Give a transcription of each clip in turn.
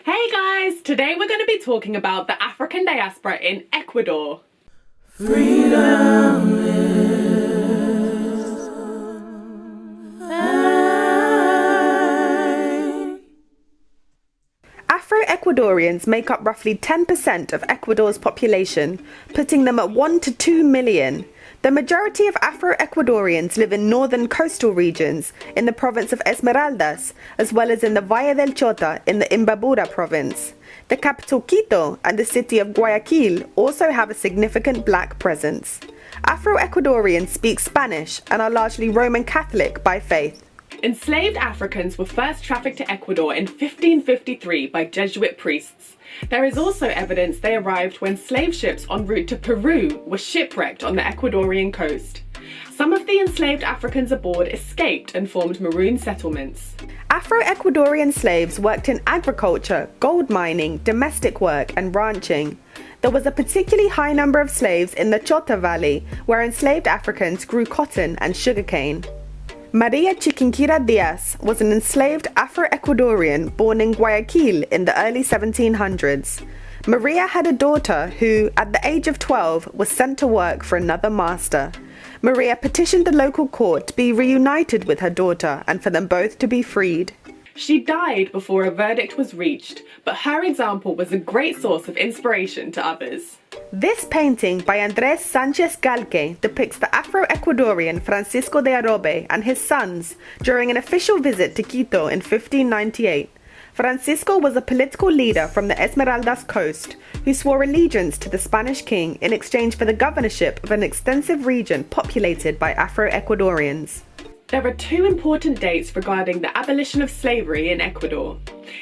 Hey guys, today we're going to be talking about the African diaspora in Ecuador. Freedom is Afro-Ecuadorians make up roughly 10% of Ecuador's population, putting them at 1 to 2 million. The majority of Afro-Ecuadorians live in northern coastal regions in the province of Esmeraldas, as well as in the Valle del Chota in the Imbabura province. The capital Quito and the city of Guayaquil also have a significant black presence. Afro-Ecuadorians speak Spanish and are largely Roman Catholic by faith. Enslaved Africans were first trafficked to Ecuador in 1553 by Jesuit priests. There is also evidence they arrived when slave ships en route to Peru were shipwrecked on the Ecuadorian coast. Some of the enslaved Africans aboard escaped and formed maroon settlements. Afro-Ecuadorian slaves worked in agriculture, gold mining, domestic work, and ranching. There was a particularly high number of slaves in the Chota Valley, where enslaved Africans grew cotton and sugarcane. Maria Chiquinquira Diaz was an enslaved Afro-Ecuadorian born in Guayaquil in the early 1700s. Maria had a daughter who, at the age of 12, was sent to work for another master. Maria petitioned the local court to be reunited with her daughter and for them both to be freed. She died before a verdict was reached, but her example was a great source of inspiration to others. This painting by Andrés Sánchez Galque depicts the Afro-Ecuadorian Francisco de Arobe and his sons during an official visit to Quito in 1598. Francisco was a political leader from the Esmeraldas coast who swore allegiance to the Spanish king in exchange for the governorship of an extensive region populated by Afro-Ecuadorians. There are two important dates regarding the abolition of slavery in Ecuador.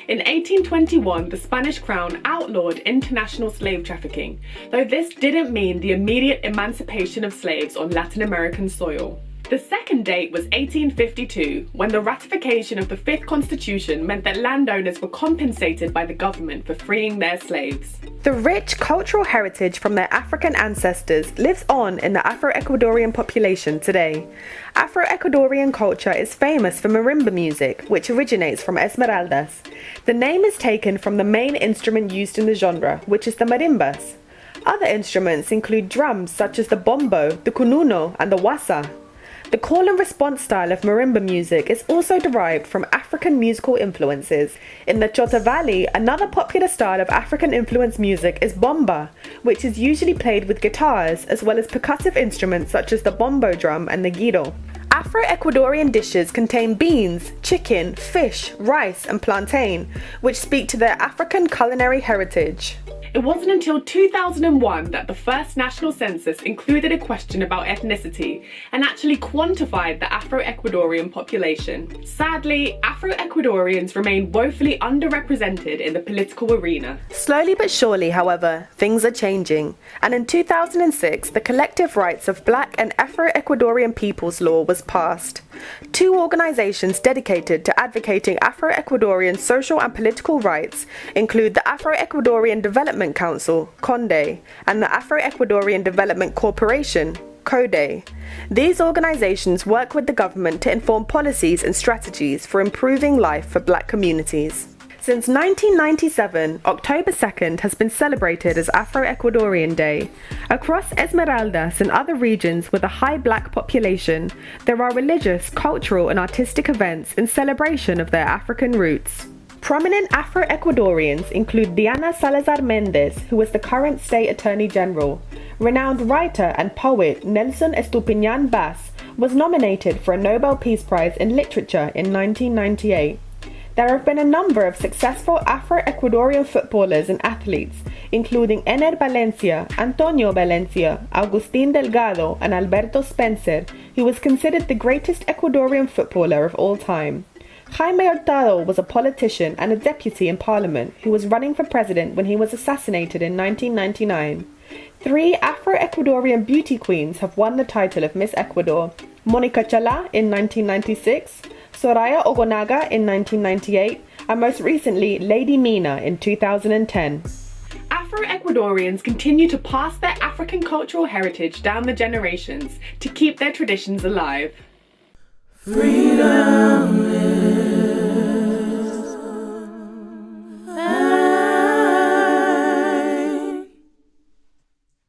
In 1821, the Spanish crown outlawed international slave trafficking, though this didn't mean the immediate emancipation of slaves on Latin American soil. The second date was 1852, when the ratification of the Fifth Constitution meant that landowners were compensated by the government for freeing their slaves. The rich cultural heritage from their African ancestors lives on in the Afro-Ecuadorian population today. Afro-Ecuadorian culture is famous for marimba music, which originates from Esmeraldas. The name is taken from the main instrument used in the genre, which is the marimbas. Other instruments include drums such as the bombo, the cununo, and the wassa. The call and response style of marimba music is also derived from African musical influences. In the Chota Valley, another popular style of African influenced music is bomba, which is usually played with guitars as well as percussive instruments such as the bombo drum and the guiro. Afro-Ecuadorian dishes contain beans, chicken, fish, rice, and plantain, which speak to their African culinary heritage. It wasn't until 2001 that the first national census included a question about ethnicity and actually quantified the Afro-Ecuadorian population. Sadly, Afro-Ecuadorians remain woefully underrepresented in the political arena. Slowly but surely, however, things are changing, and in 2006, the Collective Rights of Black and Afro-Ecuadorian Peoples Law was passed. Two organizations dedicated to advocating Afro-Ecuadorian social and political rights include the Afro-Ecuadorian Development Council, CONDE, and the Afro-Ecuadorian Development Corporation, CODE. These organizations work with the government to inform policies and strategies for improving life for Black communities. Since 1997, October 2nd has been celebrated as Afro-Ecuadorian Day. Across Esmeraldas and other regions with a high Black population, there are religious, cultural, and artistic events in celebration of their African roots. Prominent Afro-Ecuadorians include Diana Salazar Mendez, who is the current State Attorney General. Renowned writer and poet Nelson Estupiñán Bass was nominated for a Nobel Peace Prize in Literature in 1998. There have been a number of successful Afro-Ecuadorian footballers and athletes, including Ener Valencia, Antonio Valencia, Agustín Delgado, and Alberto Spencer, who was considered the greatest Ecuadorian footballer of all time. Jaime Hurtado was a politician and a deputy in parliament who was running for president when he was assassinated in 1999. Three Afro-Ecuadorian beauty queens have won the title of Miss Ecuador: Monica Chalá in 1996, Soraya Ogonaga in 1998, and most recently Lady Mina in 2010. Afro-Ecuadorians continue to pass their African cultural heritage down the generations to keep their traditions alive. freedom is